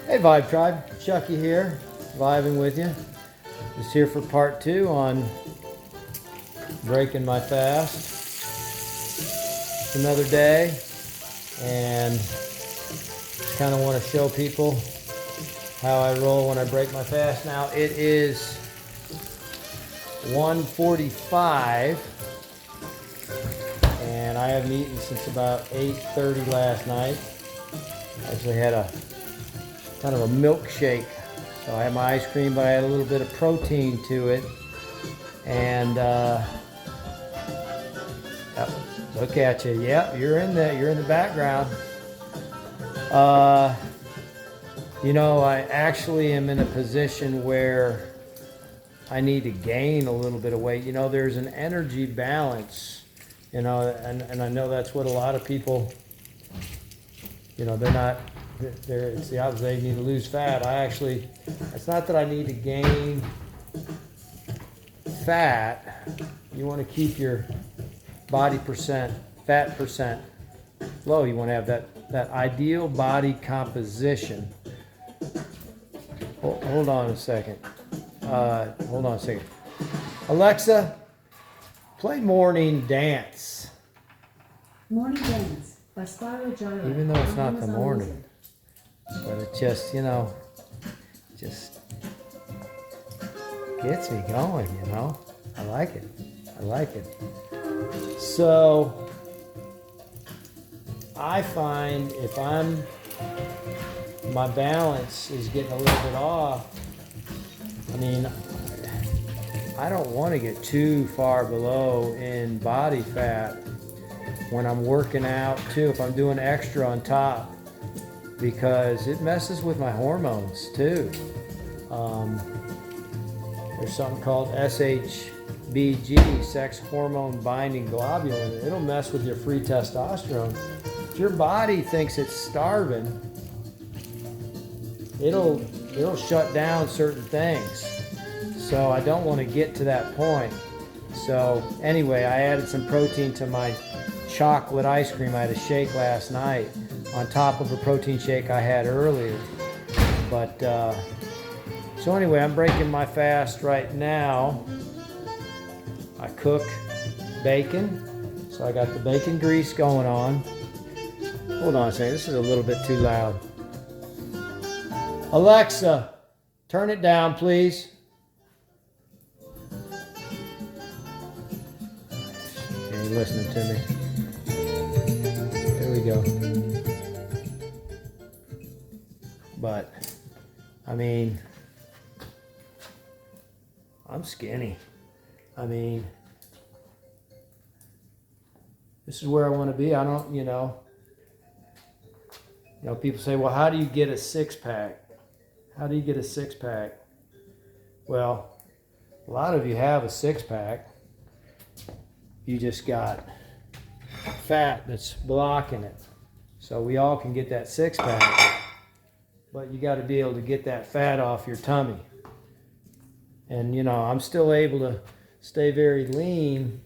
Hey Vibe Tribe, Chucky here, vibing with you. Just here for part 2 on breaking my fast. It's another day, and just kind of want to show people how I roll when I break my fast. Now it is 1:45, and I haven't eaten since about 8:30 last night. I actually had a kind of a milkshake. So I had my ice cream, but I had a little bit of protein to it. And yep, look at you. Yep, you're in the background. You know, I actually am in a position where I need to gain a little bit of weight. You know, there's an energy balance, you know, and I know that's what a lot of people, you know, it's the opposite. They need to lose fat. It's not that I need to gain fat. You want to keep your body fat percent low. You want to have that ideal body composition. Hold on a second. Alexa, play Morning Dance. Morning Dance by Spyro Gyro. Even though it's not the morning. But it just, you know, just gets me going, you know. I like it. So I find if my balance is getting a little bit off, I mean, I don't want to get too far below in body fat when I'm working out too, if I'm doing extra on top, because it messes with my hormones too. There's something called SHBG, sex hormone binding globulin. It'll mess with your free testosterone. If your body thinks it's starving, it'll shut down certain things. So I don't want to get to that point. So anyway, I added some protein to my chocolate ice cream. I had a shake last night on top of a protein shake I had earlier. But so anyway, I'm breaking my fast right now. I cook bacon, so I got the bacon grease going on. Hold on a second, this is a little bit too loud. Alexa, turn it down, please. Okay, you're listening to me. There we go. But, I mean, I'm skinny. I mean, this is where I want to be. I don't, you know, people say, well, how do you get a six-pack? How do you get a six-pack? Well, a lot of you have a six-pack. You just got fat that's blocking it. So we all can get that six-pack, but you got to be able to get that fat off your tummy. And, you know, I'm still able to stay very lean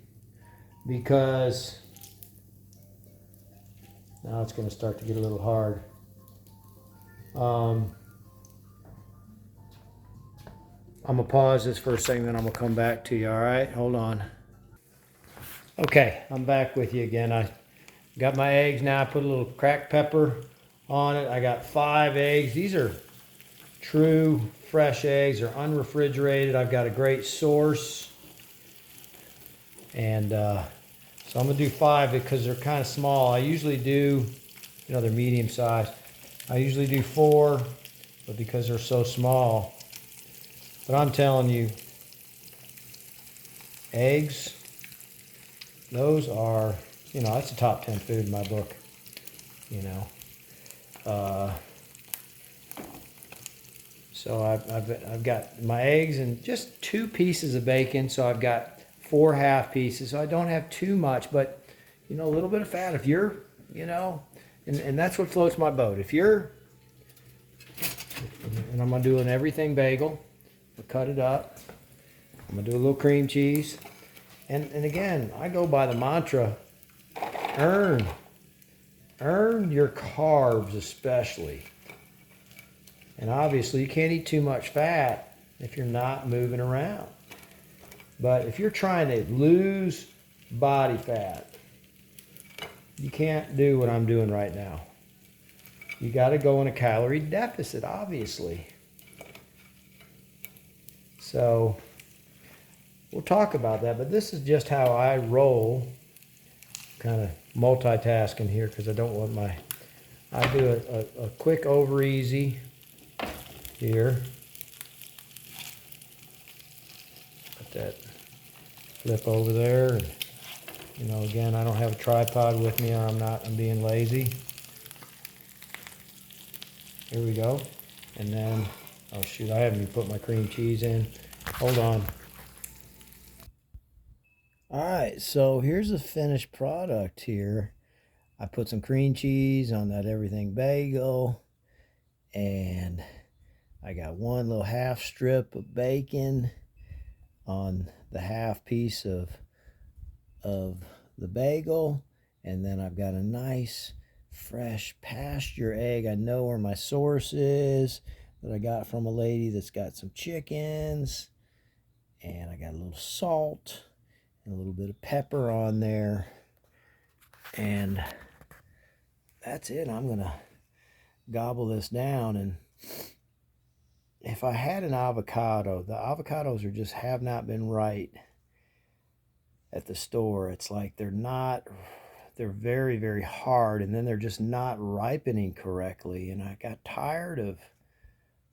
because now it's going to start to get a little hard. I'm going to pause this for a second, then I'm going to come back to you, all right? Hold on. Okay, I'm back with you again. I got my eggs now. I put a little cracked pepper on it. I got 5 eggs. These are true fresh eggs. They're unrefrigerated. I've got a great source. And so I'm going to do 5 because they're kind of small. I usually do, you know, they're medium sized. I usually do 4, but because they're so small. But I'm telling you, eggs, those are, you know, that's a top 10 food in my book, you know. So I've got my eggs and just 2 pieces of bacon. So I've got 4 half pieces. So I don't have too much, but, you know, a little bit of fat. If you're, you know, and that's what floats my boat. If you're, and I'm going to do an everything bagel. I'll cut it up. I'm going to do a little cream cheese. And again, I go by the mantra, earn your carbs especially. And obviously you can't eat too much fat if you're not moving around. But if you're trying to lose body fat, you can't do what I'm doing right now. You got to go in a calorie deficit, obviously. So we'll talk about that, but this is just how I roll. Kind of multitasking here because I don't want I do a quick over easy here. Put that flip over there. And, you know, again, I don't have a tripod with me, or I'm being lazy. Here we go. And then, oh shoot, I haven't even put my cream cheese in. Hold on. All right, so here's the finished product here. I put some cream cheese on that everything bagel, and I got one little half strip of bacon on the half piece of the bagel, and then I've got a nice fresh pasture egg. I know where my source is, that I got from a lady that's got some chickens, and I got a little salt and a little bit of pepper on there, and that's it. I'm gonna gobble this down. And if I had an avocado, the avocados are just have not been right at the store. It's like they're very, very hard, and then they're just not ripening correctly. And I got tired of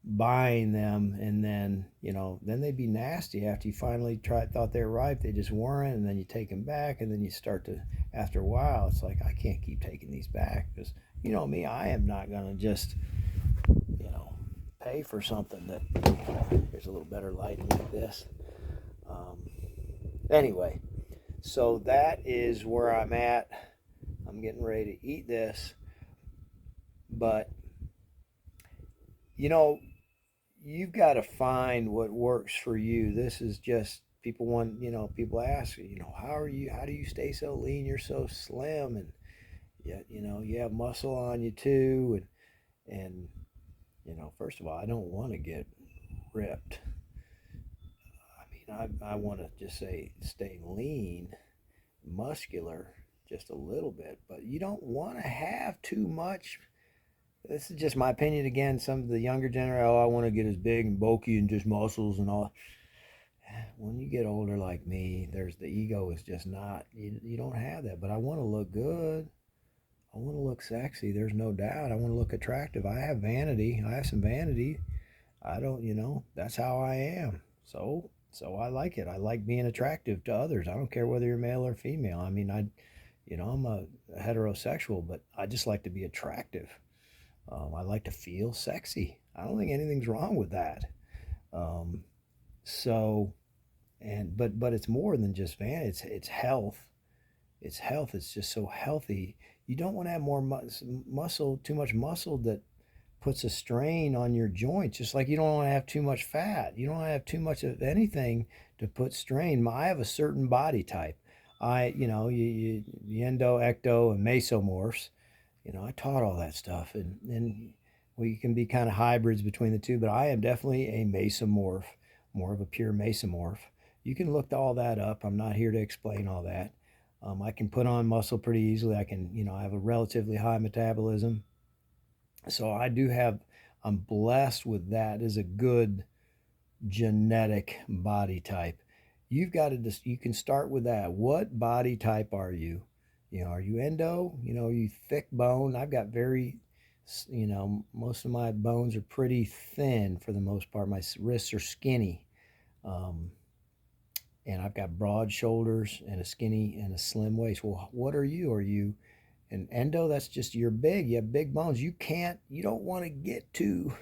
buying them, and then, you know, then they'd be nasty after you finally thought they were ripe. They just weren't, and then you take them back, and then you start to, after a while, it's like, I can't keep taking these back, because, you know me, I am not gonna just, you know, pay for something that, here's a little better lighting like this. Anyway, so that is where I'm at. I'm getting ready to eat this, but, you know, you've got to find what works for you. This is just, people want, you know, people ask, you know, how do you stay so lean? You're so slim, and yet, you know, you have muscle on you too. And you know, first of all, I don't want to get ripped. I mean, I want to just say stay lean, muscular, just a little bit, but you don't want to have too much. This is just my opinion. Again, some of the younger generation, oh, I want to get as big and bulky and just muscles and all. When you get older like me, the ego is just not, you don't have that. But I want to look good. I want to look sexy. There's no doubt. I want to look attractive. I have vanity. I have some vanity. I don't, you know, that's how I am. So I like it. I like being attractive to others. I don't care whether you're male or female. I mean, I'm a heterosexual, but I just like to be attractive. I like to feel sexy. I don't think anything's wrong with that. Um, so, but it's more than just vanity. It's health. It's health. It's just so healthy. You don't want to have more muscle, too much muscle that puts a strain on your joints. Just like you don't want to have too much fat. You don't want to have too much of anything to put strain. I have a certain body type. You know, you endo, ecto, and mesomorphs. You know, I taught all that stuff, and we can be kind of hybrids between the two, but I am definitely a mesomorph, more of a pure mesomorph. You can look all that up. I'm not here to explain all that. I can put on muscle pretty easily. I can, you know, I have a relatively high metabolism. So I'm blessed with that as a good genetic body type. You can start with that. What body type are you? You know, are you endo? You know, are you thick bone? I've got you know, most of my bones are pretty thin for the most part. My wrists are skinny. And I've got broad shoulders and a skinny and a slim waist. Well, what are you? Are you an endo? That's just, you're big. You have big bones. You don't want to get too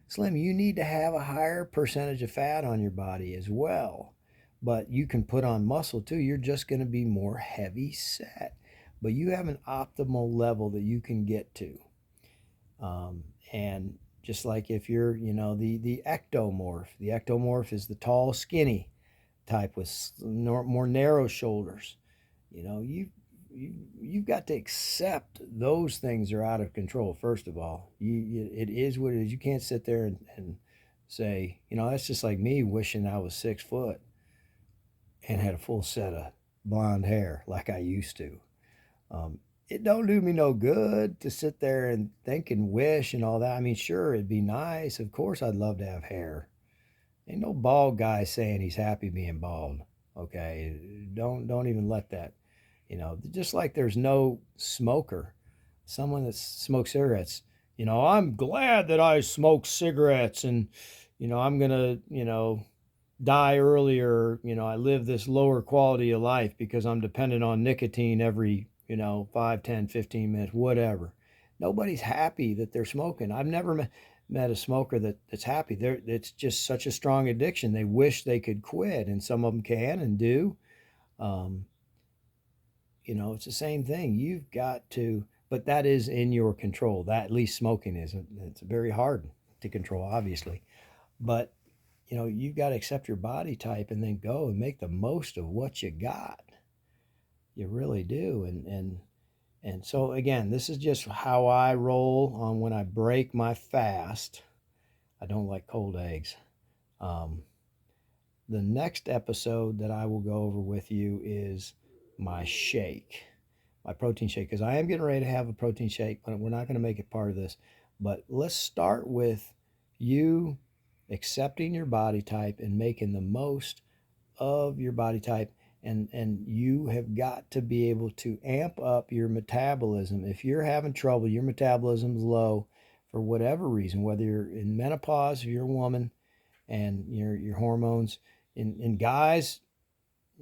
slim. You need to have a higher percentage of fat on your body as well. But you can put on muscle too. You're just going to be more heavy set. But you have an optimal level that you can get to. And just like if you're, you know, the ectomorph is the tall, skinny type with more narrow shoulders. You know, you've got to accept those things are out of control. First of all, it is what it is. You can't sit there and say, that's just like me wishing I was 6 foot and had a full set of blonde hair like I used to. Um, it don't do me no good to sit there and think and wish and all that. I mean, sure, it'd be nice. Of course, I'd love to have hair. Ain't no bald guy saying he's happy being bald. Okay, don't even let that. Just like there's no smoker, someone that smokes cigarettes. I'm glad that I smoke cigarettes, and I'm gonna die earlier. I live this lower quality of life because I'm dependent on nicotine every 5, 10, 15 minutes, whatever. Nobody's happy that they're smoking. I've never met a smoker that's happy. It's just such a strong addiction. They wish they could quit, and some of them can and do. Um, it's the same thing. You've got to, but that is in your control. That at least smoking isn't. It's very hard to control, obviously. But you've got to accept your body type and then go and make the most of what you got. You really do. And so again, this is just how I roll on when I break my fast. I don't like cold eggs. Um, the next episode that I will go over with you is my shake, my protein shake, because I am getting ready to have a protein shake, but we're not going to make it part of this. But let's start with you accepting your body type and making the most of your body type. And you have got to be able to amp up your metabolism. If you're having trouble, your metabolism's low for whatever reason, whether you're in menopause, if you're a woman, and your hormones, in guys,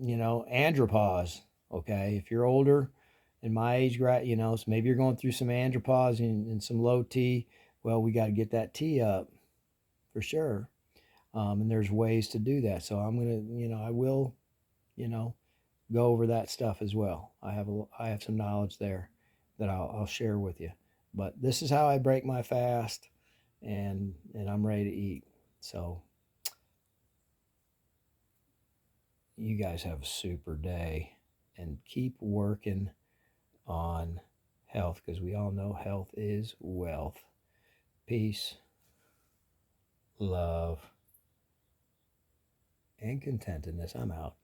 andropause. Okay, if you're older, in my age, so maybe you're going through some andropause and some low T. Well, we got to get that T up for sure. And there's ways to do that. So I'm gonna, I will, go over that stuff as well. I have some knowledge there that I'll share with you. But this is how I break my fast, and I'm ready to eat. So you guys have a super day, and keep working on health, because we all know health is wealth. Peace, love, and contentedness. I'm out.